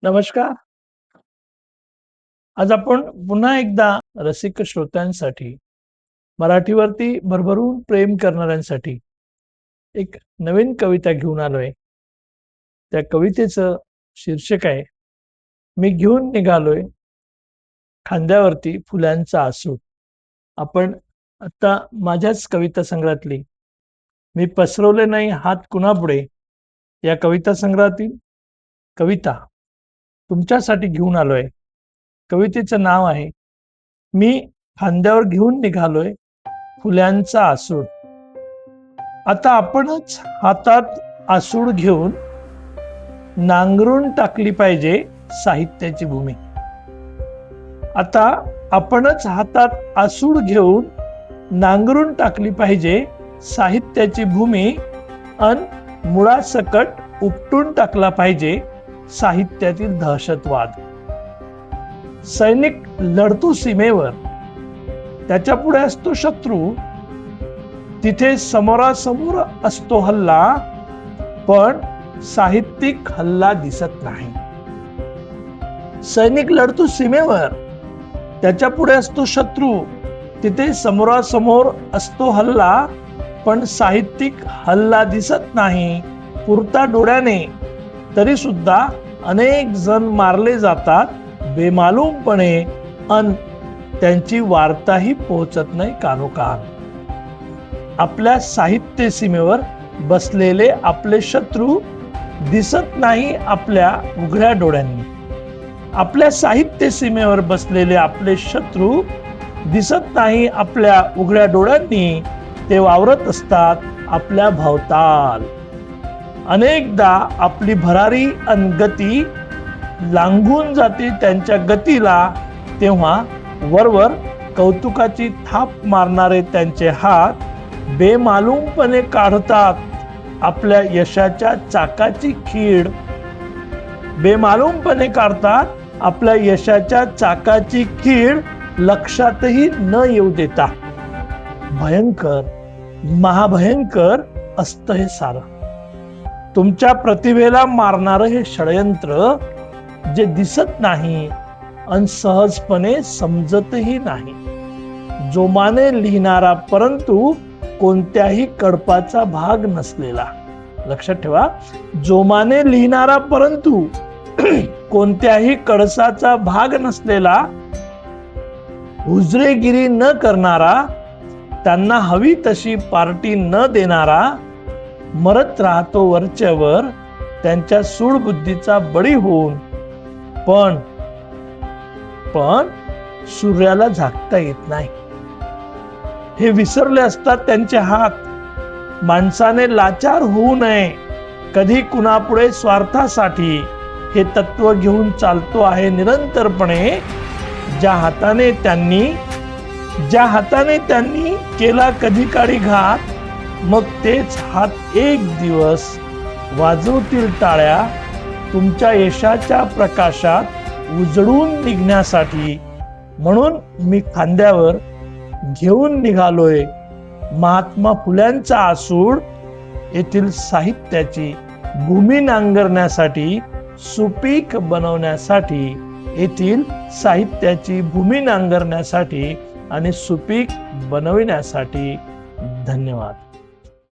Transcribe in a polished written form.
नमस्कार. आज आपण पुन्हा एकदा रसिक श्रोत्यांसाठी, मराठीवरती भरभरून प्रेम करणाऱ्यांसाठी एक नवीन कविता घेऊन आलोय. त्या कवितेचं शीर्षक आहे, मी घेऊन निघालोय खांद्यावरती फुल्यांचा आसूड. आपण आता माझ्याच कविता संग्रहातली मी पसरवले नाही हात कुणापुढे या कविता संग्रहातील कविता तुमच्यासाठी घेऊन आलोय. कवितेचं नाव आहे, मी खांद्यावर घेऊन निघालोय फुल्यांचा आसूड. आता आपणच हातात आसूड घेऊन नांगरून टाकली पाहिजे साहित्याची भूमी. आता आपणच हातात आसूड घेऊन नांगरून टाकली पाहिजे साहित्याची भूमी अन मुळासकट उपटून टाकला पाहिजे साहित्यातील दहशतवाद. सैनिक लढतो सीमेवर, त्याच्या पुढे असतो शत्रू, तिथे समोरासमोर असतो हल्ला, पण साहित्यिक हल्ला दिसत नाही. सैनिक लढतो सीमेवर, त्याच्या पुढे असतो शत्रू, तिथे समोरासमोर असतो हल्ला, पण साहित्यिक हल्ला दिसत नाही. पुरता डोळ्याने तरी सुद्धा अनेक जण मारले जातात बेमालूमपणे अन त्यांची वार्ताही पोहोचत नाही कानोकान. आपल्या साहित्य सीमेवर बसलेले आपले शत्रू दिसत नाही आपल्या उघड्या डोळ्यांनी. आपल्या साहित्य सीमेवर बसलेले आपले शत्रू दिसत नाही आपल्या उघड्या डोळ्यांनी. ते वावरत असतात आपल्या भोवताल. अनेकदा आपली भरारी अन गती लांघून जाते त्यांच्या गतीला, तेव्हा वरवर कौतुकाची थाप मारणारे त्यांचे हात बेमालूमपणे काढतात आपल्या यशाच्या चाकाची खीड. बेमालूमपणे काढतात आपल्या यशाच्या चाकाची खीड, लक्षातही न येऊ देता. भयंकर, महाभयंकर असतं हे सारं. तुमच्या प्रतिभेला मारणारं हे षडयंत्र जे दिसत नाही अन सहजपणे समजतही नाही. जोमाने लिहिणारा परंतु कोणत्याही कडपाचा भाग नसलेला. लक्षात ठेवा, जोमाने लिहिणारा परंतु कोणत्याही कळसाचा भाग नसलेला, हुजरेगिरी न करणारा, त्यांना हवी तशी पार्टी न देणारा, मरत राहतो वरच्यावर त्यांच्या सूडबुद्धीचा बळी होऊन, पण सूर्याला झाकता येत नाही. हे विसरले असतात त्यांचे हात. माणसाने लाचार होऊ नये कधी कुणापुढे स्वार्थासाठी, हे तत्व घेऊन चालतो आहे निरंतरपणे. ज्या हाताने त्यांनी केला कधी काळी घात, मग तेच हात एक दिवस वाजवतील टाळ्या तुमच्या यशाच्या प्रकाशात उजळून निघण्यासाठी. म्हणून मी खांद्यावर घेऊन निघालोय महात्मा फुल्यांचा आसूड, येथील साहित्याची भूमी नांगरण्यासाठी, सुपीक बनवण्यासाठी, येथील साहित्याची भूमी नांगरण्यासाठी आणि सुपीक बनविण्यासाठी. धन्यवाद.